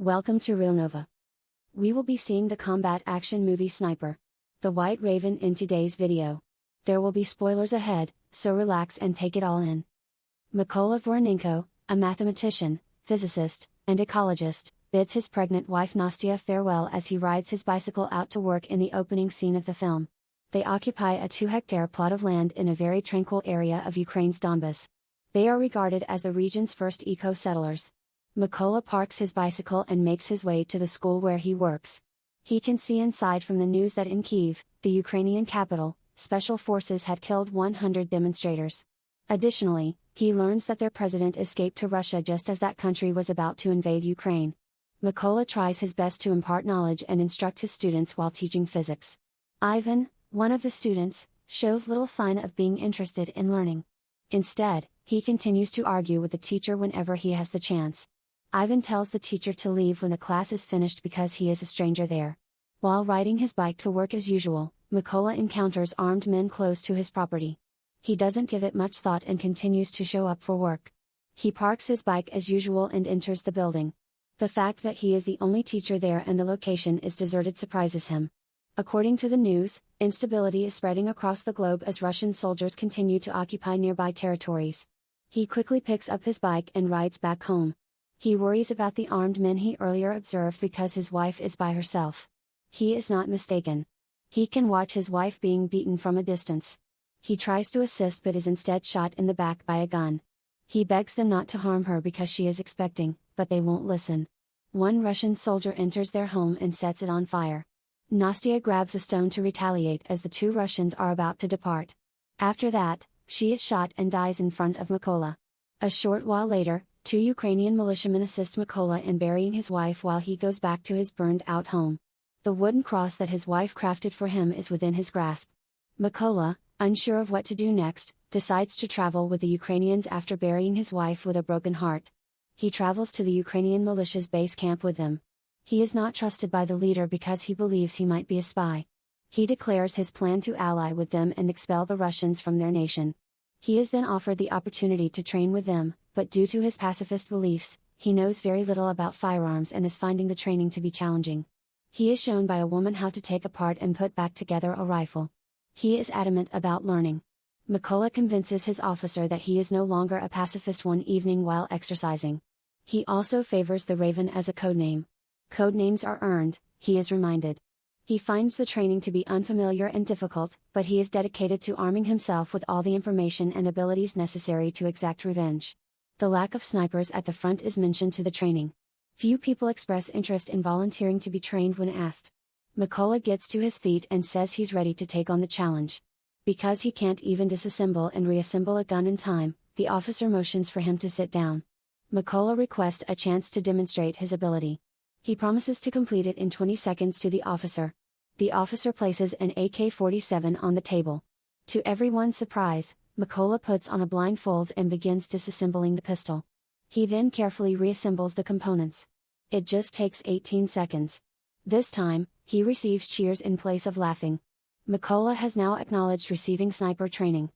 Welcome to Real Nova. We will be seeing the combat action movie Sniper: The White Raven in today's video. There will be spoilers ahead, so relax and take it all in. Mykola Voronenko, a mathematician, physicist, and ecologist, bids his pregnant wife Nastya farewell as he rides his bicycle out to work in the opening scene of the film. They occupy a 2-hectare plot of land in a very tranquil area of Ukraine's Donbas. They are regarded as the region's first eco-settlers. Mykola parks his bicycle and makes his way to the school where he works. He can see inside from the news that in Kyiv, the Ukrainian capital, special forces had killed 100 demonstrators. Additionally, he learns that their president escaped to Russia just as that country was about to invade Ukraine. Mykola tries his best to impart knowledge and instruct his students while teaching physics. Ivan, one of the students, shows little sign of being interested in learning. Instead, he continues to argue with the teacher whenever he has the chance. Ivan tells the teacher to leave when the class is finished because he is a stranger there. While riding his bike to work as usual, Mykola encounters armed men close to his property. He doesn't give it much thought and continues to show up for work. He parks his bike as usual and enters the building. The fact that he is the only teacher there and the location is deserted surprises him. According to the news, instability is spreading across the globe as Russian soldiers continue to occupy nearby territories. He quickly picks up his bike and rides back home. He worries about the armed men he earlier observed because his wife is by herself. He is not mistaken. He can watch his wife being beaten from a distance. He tries to assist but is instead shot in the back by a gun. He begs them not to harm her because she is expecting, but they won't listen. One Russian soldier enters their home and sets it on fire. Nastya grabs a stone to retaliate as the two Russians are about to depart. After that, she is shot and dies in front of Mykola. A short while later, 2 Ukrainian militiamen assist Mykola in burying his wife while he goes back to his burned-out home. The wooden cross that his wife crafted for him is within his grasp. Mykola, unsure of what to do next, decides to travel with the Ukrainians after burying his wife with a broken heart. He travels to the Ukrainian militia's base camp with them. He is not trusted by the leader because he believes he might be a spy. He declares his plan to ally with them and expel the Russians from their nation. He is then offered the opportunity to train with them, but due to his pacifist beliefs, he knows very little about firearms and is finding the training to be challenging. He is shown by a woman how to take apart and put back together a rifle. He is adamant about learning. Mykola convinces his officer that he is no longer a pacifist one evening while exercising. He also favors the Raven as a codename. Codenames are earned, he is reminded. He finds the training to be unfamiliar and difficult, but he is dedicated to arming himself with all the information and abilities necessary to exact revenge. The lack of snipers at the front is mentioned to the training. Few people express interest in volunteering to be trained when asked. Mykola gets to his feet and says he's ready to take on the challenge. Because he can't even disassemble and reassemble a gun in time, the officer motions for him to sit down. Mykola requests a chance to demonstrate his ability. He promises to complete it in 20 seconds to the officer. The officer places an AK-47 on the table. To everyone's surprise, Mykola puts on a blindfold and begins disassembling the pistol. He then carefully reassembles the components. It just takes 18 seconds. This time, he receives cheers in place of laughing. Mykola has now acknowledged receiving sniper training.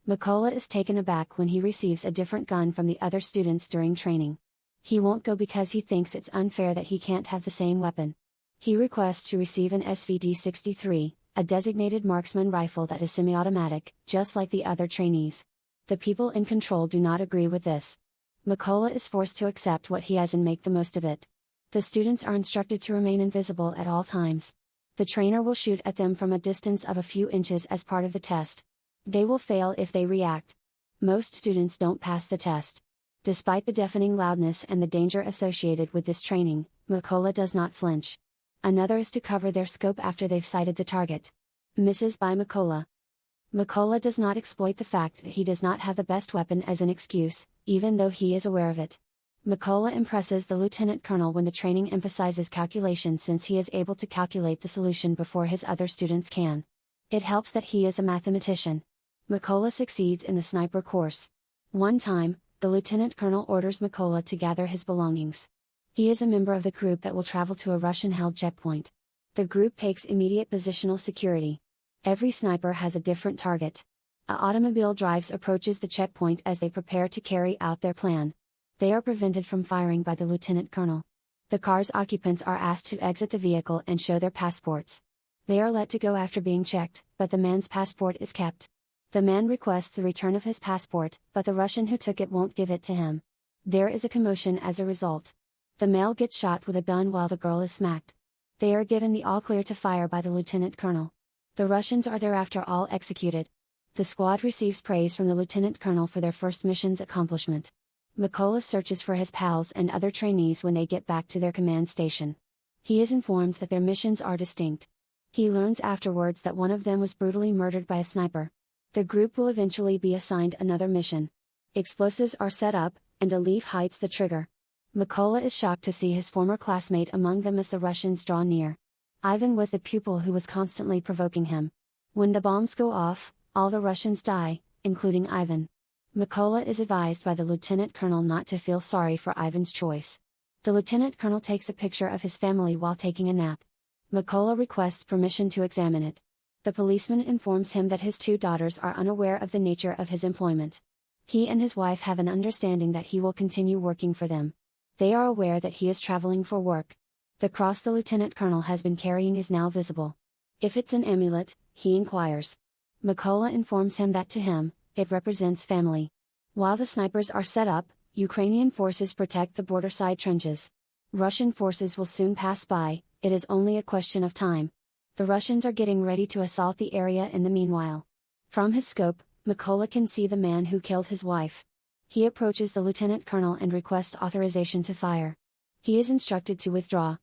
Mykola is taken aback when he receives a different gun from the other students during training. He won't go because he thinks it's unfair that he can't have the same weapon. He requests to receive an SVD-63, a designated marksman rifle that is semi-automatic, just like the other trainees. The people in control do not agree with this. Mykola is forced to accept what he has and make the most of it. The students are instructed to remain invisible at all times. The trainer will shoot at them from a distance of a few inches as part of the test. They will fail if they react. Most students don't pass the test. Despite the deafening loudness and the danger associated with this training, Mykola does not flinch. Another is to cover their scope after they've sighted the target. Misses by Mykola. Mykola does not exploit the fact that he does not have the best weapon as an excuse, even though he is aware of it. Mykola impresses the lieutenant colonel when the training emphasizes calculation since he is able to calculate the solution before his other students can. It helps that he is a mathematician. Mykola succeeds in the sniper course. One time, the lieutenant colonel orders Mykola to gather his belongings. He is a member of the group that will travel to a Russian-held checkpoint. The group takes immediate positional security. Every sniper has a different target. An automobile drives approaches the checkpoint as they prepare to carry out their plan. They are prevented from firing by the lieutenant colonel. The car's occupants are asked to exit the vehicle and show their passports. They are let to go after being checked, but the man's passport is kept. The man requests the return of his passport, but the Russian who took it won't give it to him. There is a commotion as a result. The male gets shot with a gun while the girl is smacked. They are given the all-clear to fire by the lieutenant colonel. The Russians are thereafter all executed. The squad receives praise from the lieutenant colonel for their first mission's accomplishment. Mykola searches for his pals and other trainees when they get back to their command station. He is informed that their missions are distinct. He learns afterwards that one of them was brutally murdered by a sniper. The group will eventually be assigned another mission. Explosives are set up, and a leaf hides the trigger. Mykola is shocked to see his former classmate among them as the Russians draw near. Ivan was the pupil who was constantly provoking him. When the bombs go off, all the Russians die, including Ivan. Mykola is advised by the lieutenant colonel not to feel sorry for Ivan's choice. The lieutenant colonel takes a picture of his family while taking a nap. Mykola requests permission to examine it. The policeman informs him that his 2 daughters are unaware of the nature of his employment. He and his wife have an understanding that he will continue working for them. They are aware that he is traveling for work. The cross the lieutenant colonel has been carrying is now visible. If it's an amulet, he inquires. Mykola informs him that to him, it represents family. While the snipers are set up, Ukrainian forces protect the border-side trenches. Russian forces will soon pass by, it is only a question of time. The Russians are getting ready to assault the area in the meanwhile. From his scope, Mykola can see the man who killed his wife. He approaches the lieutenant colonel and requests authorization to fire. He is instructed to withdraw.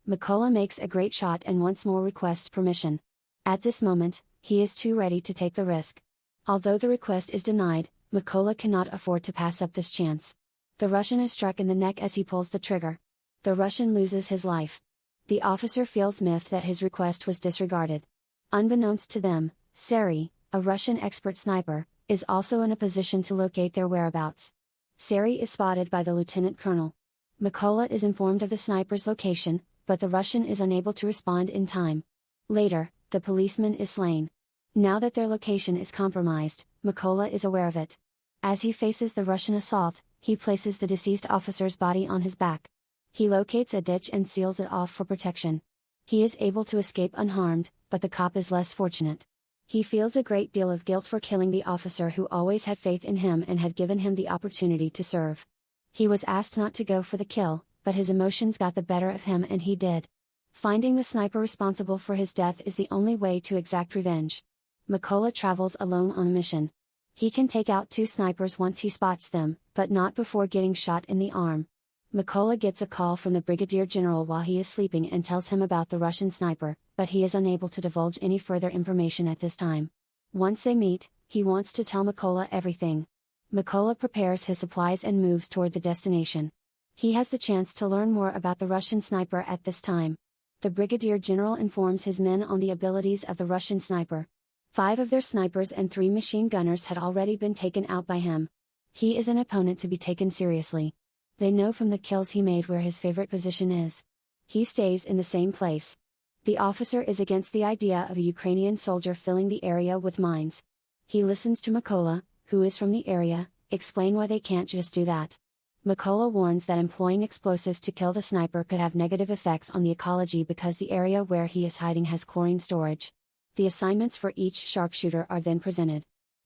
Mykola makes a great shot and once more requests permission. At this moment, he is too ready to take the risk. Although the request is denied, Mykola cannot afford to pass up this chance. The Russian is struck in the neck as he pulls the trigger. The Russian loses his life. The officer feels miffed that his request was disregarded. Unbeknownst to them, Sari, a Russian expert sniper, is also in a position to locate their whereabouts. Sari is spotted by the lieutenant colonel. Mykola is informed of the sniper's location, but the Russian is unable to respond in time. Later, the policeman is slain. Now that their location is compromised, Mykola is aware of it. As he faces the Russian assault, he places the deceased officer's body on his back. He locates a ditch and seals it off for protection. He is able to escape unharmed, but the cop is less fortunate. He feels a great deal of guilt for killing the officer who always had faith in him and had given him the opportunity to serve. He was asked not to go for the kill, but his emotions got the better of him and he did. Finding the sniper responsible for his death is the only way to exact revenge. Mykola travels alone on a mission. He can take out 2 snipers once he spots them, but not before getting shot in the arm. Mykola gets a call from the brigadier general while he is sleeping and tells him about the Russian sniper, but he is unable to divulge any further information at this time. Once they meet, he wants to tell Mykola everything. Mykola prepares his supplies and moves toward the destination. He has the chance to learn more about the Russian sniper at this time. The brigadier general informs his men on the abilities of the Russian sniper. 5 of their snipers and 3 machine gunners had already been taken out by him. He is an opponent to be taken seriously. They know from the kills he made where his favorite position is. He stays in the same place. The officer is against the idea of a Ukrainian soldier filling the area with mines. He listens to Mykola, who is from the area, explain why they can't just do that. Mykola warns that employing explosives to kill the sniper could have negative effects on the ecology because the area where he is hiding has chlorine storage. The assignments for each sharpshooter are then presented.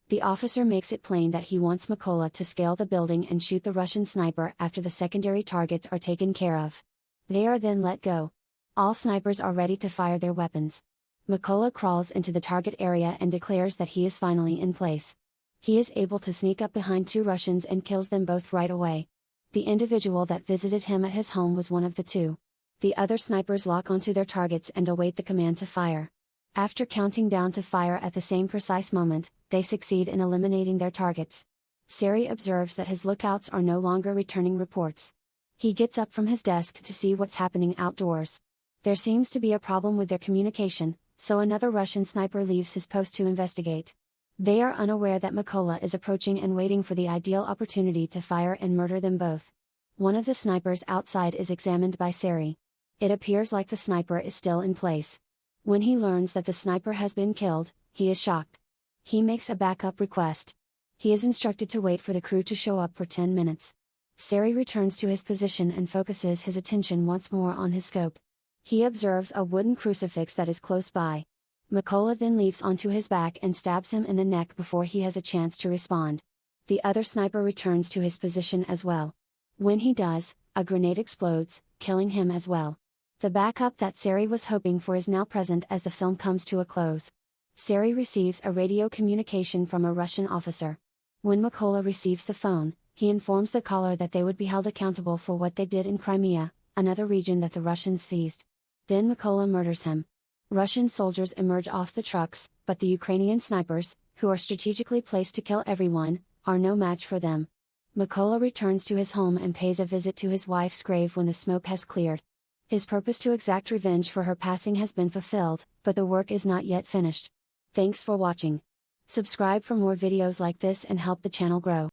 The officer makes it plain that he wants Mykola to scale the building and shoot the Russian sniper after the secondary targets are taken care of. They are then let go. All snipers are ready to fire their weapons. Mykola crawls into the target area and declares that he is finally in place. He is able to sneak up behind 2 Russians and kills them both right away. The individual that visited him at his home was one of the 2. The other snipers lock onto their targets and await the command to fire. After counting down to fire at the same precise moment, they succeed in eliminating their targets. Sari observes that his lookouts are no longer returning reports. He gets up from his desk to see what's happening outdoors. There seems to be a problem with their communication, so another Russian sniper leaves his post to investigate. They are unaware that Mykola is approaching and waiting for the ideal opportunity to fire and murder them both. One of the snipers outside is examined by Sari. It appears like the sniper is still in place. When he learns that the sniper has been killed, he is shocked. He makes a backup request. He is instructed to wait for the crew to show up for 10 minutes. Sari returns to his position and focuses his attention once more on his scope. He observes a wooden crucifix that is close by. Mykola then leaps onto his back and stabs him in the neck before he has a chance to respond. The other sniper returns to his position as well. When he does, a grenade explodes, killing him as well. The backup that Sari was hoping for is now present as the film comes to a close. Sari receives a radio communication from a Russian officer. When Mykola receives the phone, he informs the caller that they would be held accountable for what they did in Crimea, another region that the Russians seized. Then Mykola murders him. Russian soldiers emerge off the trucks, but the Ukrainian snipers, who are strategically placed to kill everyone, are no match for them. Mykola returns to his home and pays a visit to his wife's grave when the smoke has cleared. His purpose to exact revenge for her passing has been fulfilled, but the work is not yet finished. Thanks for watching. Subscribe for more videos like this and help the channel grow.